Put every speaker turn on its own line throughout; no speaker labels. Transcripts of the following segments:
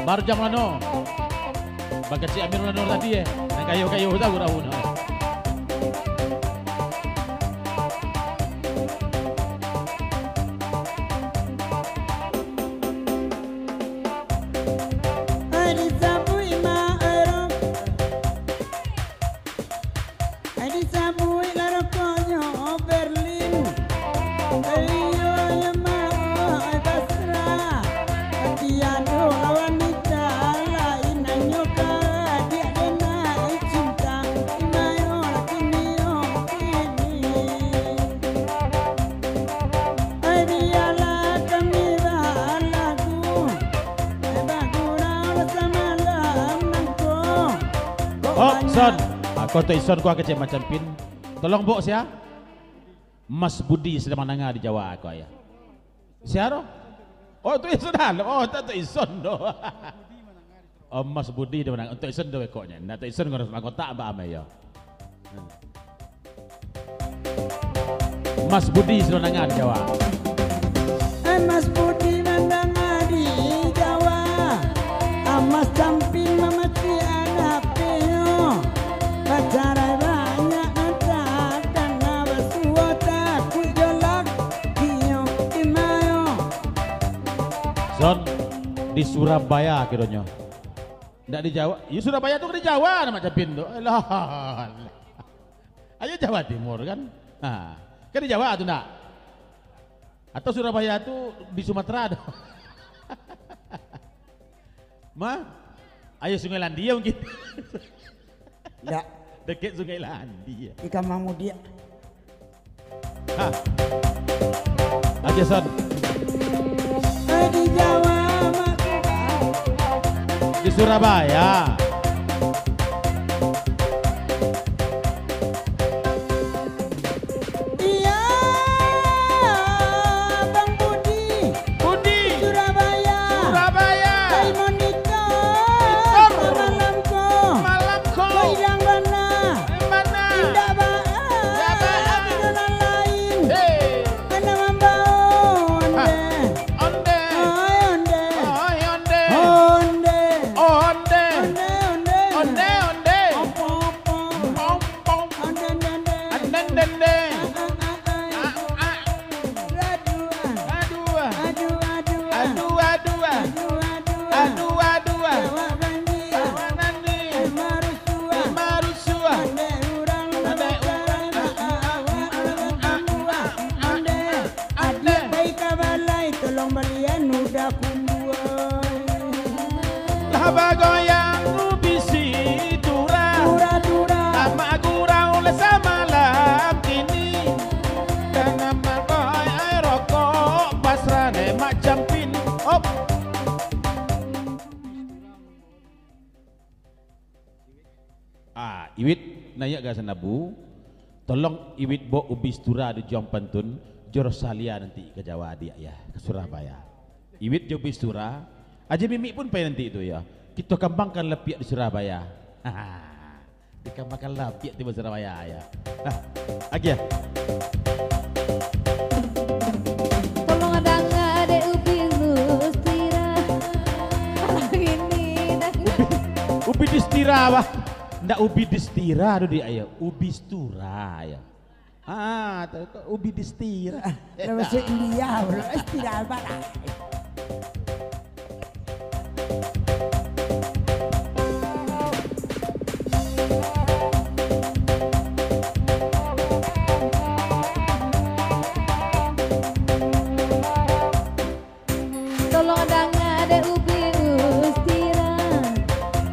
Baru jam lano. Bagat si Amir lano tadi ya. Nah kayu-kayu tahu raun. Son, aku tu ison ku kecil macam pin. Tolong bok sia. Mas Budi sedang menengah di Jawa aku ya. Siapa? Oh tu ison dah. Oh tu ison doh. Oh Mas Budi di menengah. Untuk ison doh ekoknya. Nah tu ison harus mengkotak mbak Ame ya. Mas Budi sedang menengah di Jawa.
Mas Budi menengah di Jawa. Mas Camping memati anak penyo. Pacarai banyak nanti dan abas wota kujolak kiyo imayo.
Son di Surabaya kiranya. Ndak di Jawa. Ya Surabaya tuh di Jawa nama Capin tuh. Lah. Ayo Jawa Timur kan. Nah, kan di Jawa tuh ndak. Atau Surabaya tuh di Sumatera tuh. Ma, ayo Sungai Landia mungkin.
Ndak.
Dekat Sungai Landia.
Di Kamamu dia.
Hah. Aja Son.
Di Jawa
Di Surabaya.
Iya, Bang Budi.
Budi.
Surabaya.
Surabaya.
Kai Monika. Malamko.
Malamko.
Kau hilang mana?
Mana?
Tidak baik.
Tidak baik.
Dengan lain.
Hei.
Ana mambao onde.
Onde.
Oi onde.
Oi onde.
Onde.
Onde.
Onde onde.
Onde onde.
Opo opo.
Pom pom.
Onde onde.
Anden dende.
Aduh.
Aduh.
Aduh.
Aduh aduh. Aduh aduh. Nani. Marusua. Lah bagoyang ubisi tura. Nama gurau lesa malam kini. Dan nama koi air rokok pasrane macam pin. Op. Iwit nayak ga sanabu. Tolong Iwit bo ubis tura di Jom Pantun. Jorosalia nanti ke Jawa dia ya, ke Surabaya. Iwit jo ubis tura. Aja Mimi pun pengen nanti itu ya. Kita kembangkan lepiak di Surabaya. Dikembangkan lepiak di Surabaya ya. Nah, lagi ya.
Tolong ada ngade ubi lustira. Ini
Ubi distira bah. Ndak ubi distira aduh dia ya. Ubi stura ya. Ubi distira.
Bahasa India, istilah barat.
tolong ada ngade ubi lustira.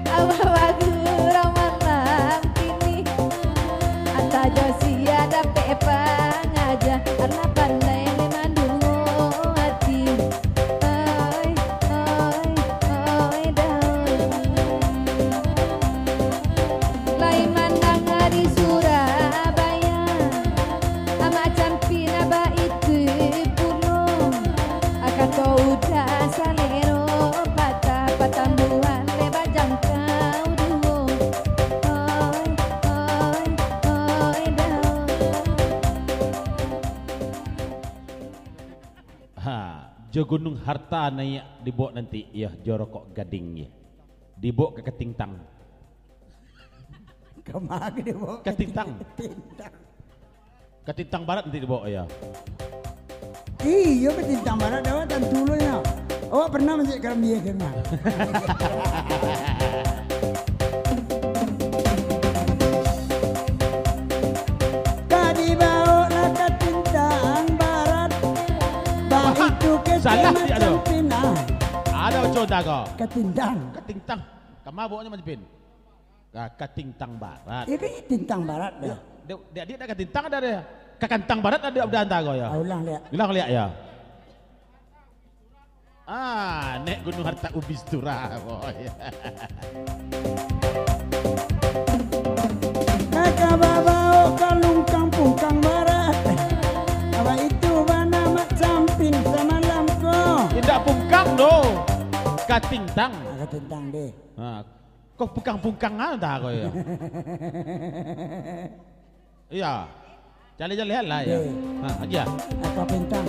Awawa gurau malam kini. Anta Josia dapet pengaja karena pandai memandungu hati. Oi, oi, oi daun. Lain mandang di Surabaya. Ama campina ba itu pulung. Akan kau udah salero patah patambuhan lebat jangkau duo. Oi, oi, oi daun.
Jo Gunung Harta naik dibawa nanti ya jo rokok gading ya. Dibawa ke Ketintang.
Kemana dia bawa?
Ketintang.
Ketintang.
Ketintang Barat nanti dibawa ya.
Iya Ketintang Barat dapat dan dulunya. Oh pernah masuk Gambia kena. Tadi bawa lah Ketintang Barat. Bah itu
salah dia tu.
Pinah.
Ada contoh kau.
Ketintang.
Ketintang. Kamu bawanya macam pin. Ketintang Barat.
Ini Ketintang Barat dah.
Dia ada Ketintang ada dia. Kakantang Barat ada antara kau ya.
Ulang lihat.
Ulang lihat ya. Nek Gunung Harta Ubistura. Oh, ya.
Kakak bawa kalung kampung Kang Barat. Apa itu mana mak campin semalam kau?
Tidak pungkang do. Katintang.
Ketintang deh.
Kok pungkang-pungkang anda kau ya. Iya. Jali-jali lah ya. Lagi ya.
Kakak Pintang.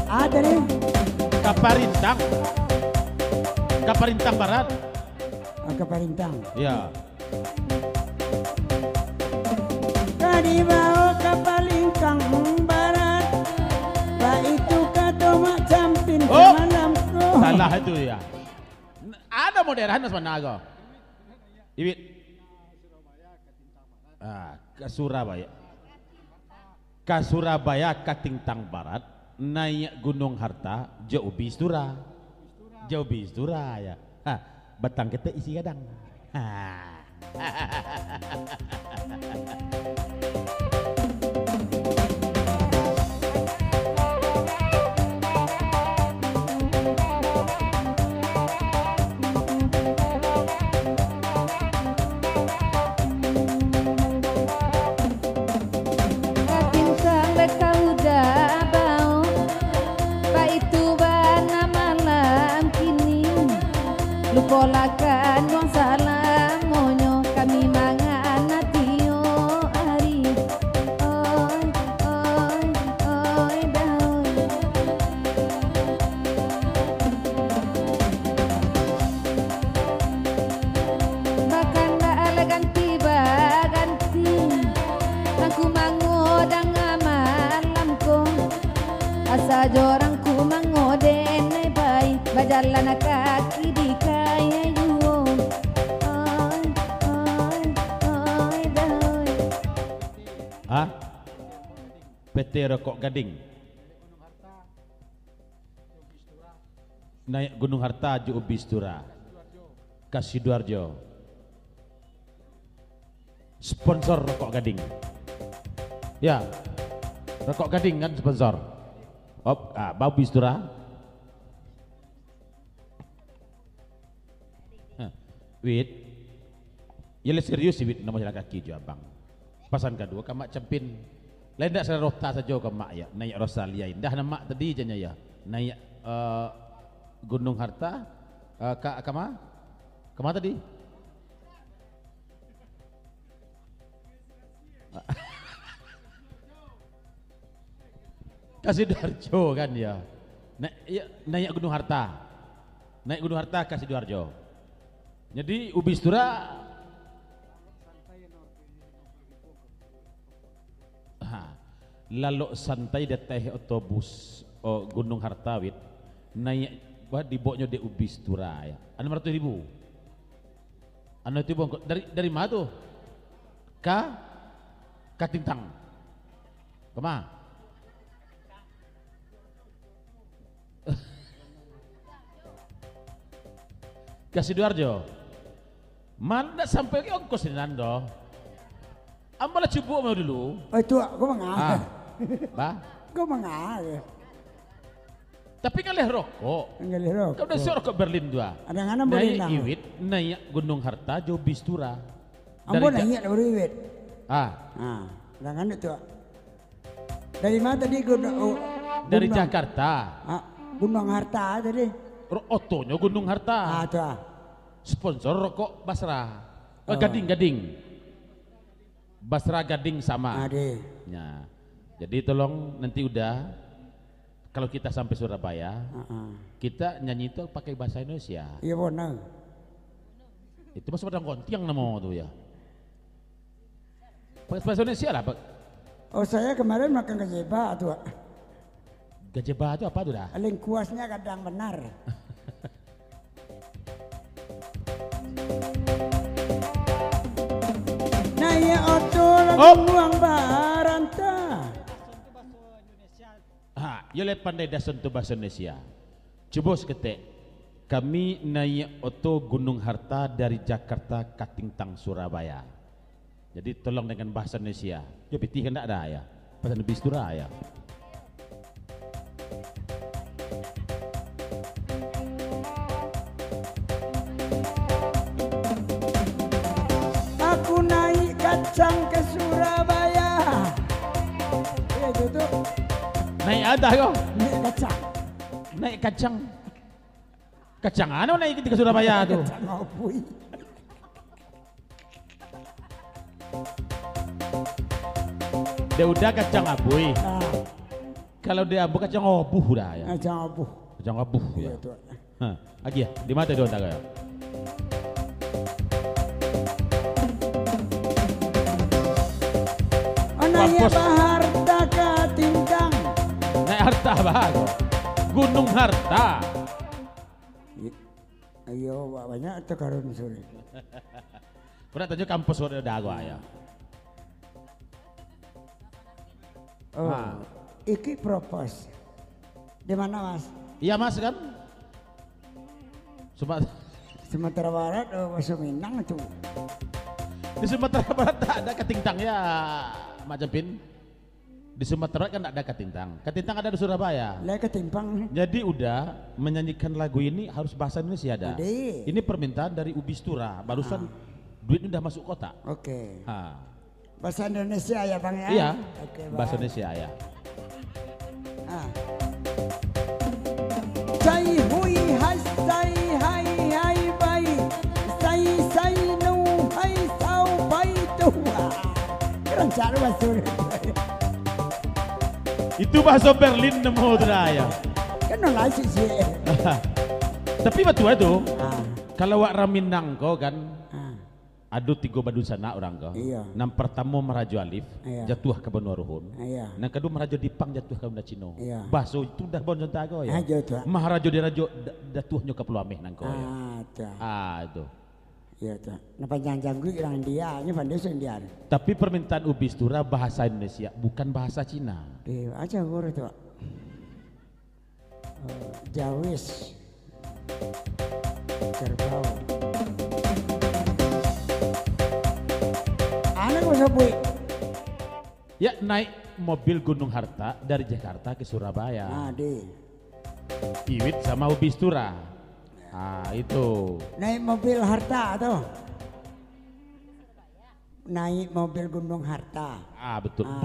Ada nih.
Kaparintang. Kaparintang Barat.
Kakak Pintang.
Iya.
Tadi bawa kapal Kang Barat. Pak itu kata mak campin semalam kau.
Salah itu ya. Ada modern mana kau? Iwit. Ke Surabaya. Ke Surabaya Ketintang Barat naik Gunung Harta jauh Bistura. Jauh Bistura ya. Batang kita isi kadang.
Polakan wong salam ngonyo kami mangan natio ari oi daoy bahkan ala ganti aku mangodang malam ko asa jorang ku mangoden bay bajalan kaki di
PT Rokok Gading naik Gunung Harta Ju Ubistura ke Sidoarjo. Sponsor Rokok Gading ya. Rokok Gading kan sponsor. Bau Bistura. Wit ya serius sih wit nama jalan kaki jo abang. Pasan kedua kamak cempin lain tak saya rota saja kamak ya naik Rosalia indah nama tadi janya ya naik Gunung Harta kama tadi kasih Sidoarjo kan ya naik Gunung Harta kasih Sidoarjo. Jadi Ubistura lalu santai dateh otobus Gunung Hartawit naik diboknya di Ubistura ya. 600.000. Anu itu dari mana tuh? Ketintang. Kemana? Ke Sidoarjo. Mana sampai ke ongkos ini nando? Ambalah cubuk mau dulu.
Oh itu aku mengalir.
Kau
mengalir.
Tapi ngalih rokok.
Ngalih rokok.
Kau udah rokok Berlin dua.
Ada ngana Berlin.
Naik Iwit, naik Gunung Harta, jauh Bistura.
Ambo naik dari Iwit.
Ada
ngana itu. Dari mana tadi
dari Jakarta.
Gunung Harta tadi.
Otonya Gunung Harta.
Itu.
Sponsor rokok Basra. Gading. Basra Gading sama.
Ade.
Ya. Jadi tolong nanti udah kalau kita sampai Surabaya, kita nyanyi itu pakai bahasa Indonesia.
Iya benar.
Itu masuk pada kontiang nama tuh ya. Pakai bahasa Indonesia lah.
Oh saya kemarin makan gajeba tuh.
Gajeba itu apa tuh dah?
Lingkuasnya kadang benar. Nah ya oto lagu buang baranta.
Ha, yole pandai dah sentuh bahasa Indonesia. Coba seketik. Kami naik oto Gunung Harta dari Jakarta Katintang Surabaya. Jadi tolong dengan bahasa Indonesia. Yo piti kan tak ada ya. Bahasa Bistura ya.
Aku naik kacang ke Surabaya. Iya itu.
Naik ada yo.
Naik kacang.
Naik kacang. Kacang ano naik ke Surabaya tuh.
Kacang opui.
Dia udah kacang abuy.
Ah,
Kalau dia abu kacang obuh dah ya.
kacang opui.
Kacang abuh ya.
Iya tuh.
Hah, lagi ya. Di mana dia tak ya?
Anaknya
Wapos.
Harta Katintang.
Naik harta bahago. Gunung Harta.
Ayo banyak atau karun sore.
Pernah tanya kampus udah dago ya.
Oh,
Ah.
iki propos. Di mana mas?
Iya mas kan?
Sumatera Barat oh Suminang itu.
Di Sumatera Barat tak ada katintang ya Mak Japin. Di Sumatera Barat kan tak ada katintang. Katintang ada di Surabaya.
Lah ketimpang.
Jadi udah menyanyikan lagu ini harus bahasa Indonesia ada.
Ade.
Ini permintaan dari Ubistura. Barusan duit udah masuk kotak.
Oke.
Ha.
Bahasa Indonesia ya bang ya?
Iya.
Oke,
Bahasa
Bang.
Indonesia ya.
Ah. Say hui hai say hai hai bai. Say no hai sau bai tu. Keren cara bahasa.
Itu bahasa Berlin nemu ya.
Kan nolak sih.
Tapi betul itu.
Ah.
Kalau wak Raminang kau kan
Ah.
ada 3 badun sana orang kau.
Iya.
Nam pertama Merajo Alif
Iya.
jatuh ke Benua Ruhun.
Iya.
Nang kedua Merajo Dipang jatuh ke Bunda Cino.
Iya.
Baso itu dah bon contoh kau ya.
Ajo tuh.
Maharajo Dirajo jatuhnya ke Pulau Ameh nang kau ya.
Ah, tuh.
Itu.
Iya tuh. Napa jangan gue orang dia, ini pandai India.
Tapi permintaan Ubistura bahasa Indonesia bukan bahasa Cina.
Di aja gue tuh. Jawis. Kerbau. Anak gue sabui.
Ya naik mobil Gunung Harta dari Jakarta ke Surabaya.
Ah, di.
Iwit sama Ubistura. Itu.
Naik mobil harta tuh. Naik mobil Gunung Harta.
Betul.
Ah.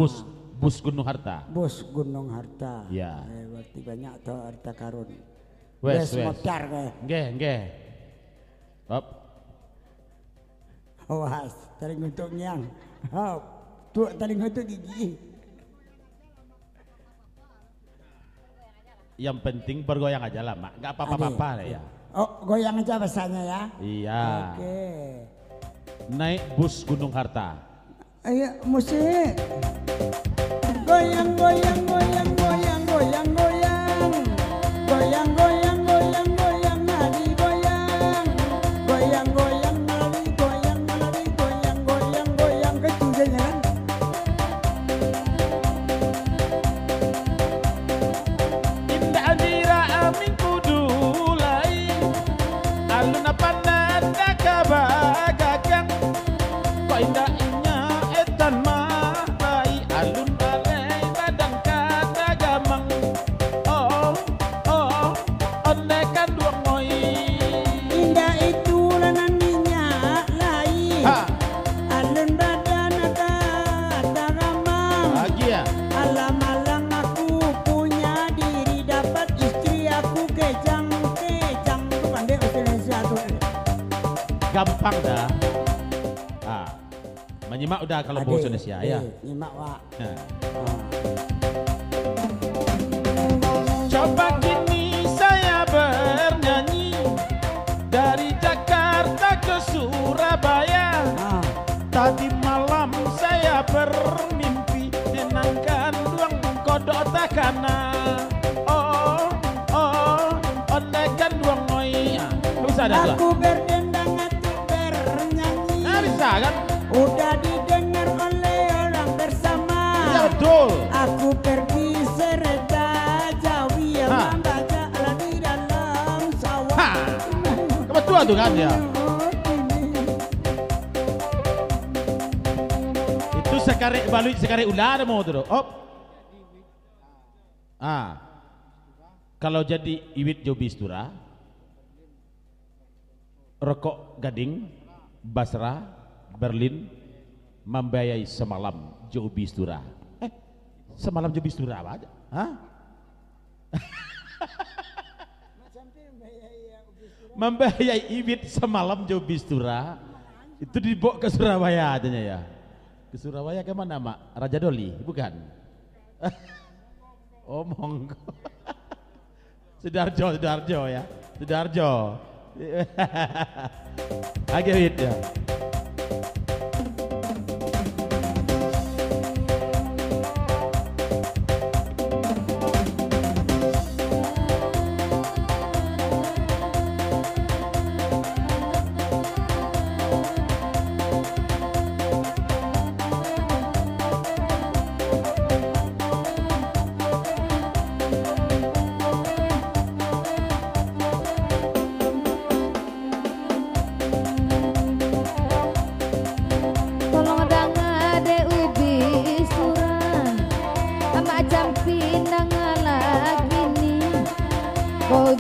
Bus Gunung Harta.
Bos Gunung Harta.
Ya.
Berarti banyak tuh harta karun.
Wes.
Modar kayak.
Nggih. Hop.
Awas, taring untuk nyang. Hop. Tuh taring untuk gigi.
Yang penting bergoyang aja lah, Mak. Enggak apa-apa lah ya.
Oh, goyang aja bahasanya ya.
Iya.
Oke.
Naik bus Gunung Harta.
Ayo musik. Goyang goyang goyang goyang goyang goyang. Goyang goyang goyang goyang nadi goyang. Goyang goyang nadi goyang nadi goyang goyang goyang ketujuhnya kan.
Indah adira amin kudulai. Alun apa nanda kabagagang. Kok indah inya etan mahai. Alun alai badang kata gamang. Oh, onekan duang moi.
Indah itu lanandinya lain.
Ha,
Alun badan kata gamang.
lagi ya.
Alang-alang aku punya diri dapat istri aku kejang tuh pandai bahasa Indonesia tuh.
Gampang dah. Menyimak udah kalau bahasa Indonesia ya.
Nyimak Wak.
Nah.
Oh.
Coba kini saya bernyanyi dari Jakarta ke Surabaya. Tadi malam saya bermimpi menangkan duang kodok takana. Oh, oh, onekan duang oi. Bisa ada
Aku berdendang atau bernyanyi.
Nah, bisa kan?
Udah didengar oleh orang bersama.
Ya betul.
Aku pergi serta Jawi yang membaca ala di dalam sawah.
Kebetulan tuh kan ya. Itu sekarek balik sekarek ular mau tuh. Op. Kalau jadi iwit jo bistura, rokok gading, Basra, Berlin, membayai semalam jo bistura. Semalam jo bistura apa aja? Membayai iwit semalam jo bistura. Itu dibawa ke Surabaya adanya ya. Ke Surabaya ke mana Mak? Raja Doli, bukan? Oh monggo. Sudarjo ya. Sudarjo. Agak wit ya.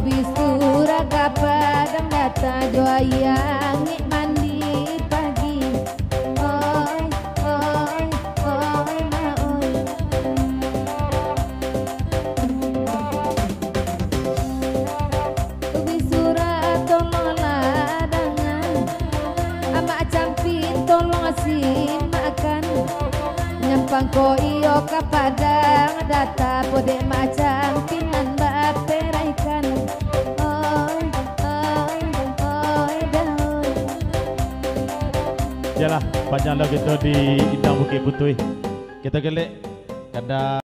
Bisura kapadang data joayang mandi pagi. Oi, oi, oi, ma oi. Bisura tolong ladangan, ama campin tolong asih makan. Nyampang ko iyo kapadang data pode macam pinan baperaikan.
Jalah panjang lo gitu di Indang Bukit Putih. Kita gelek kada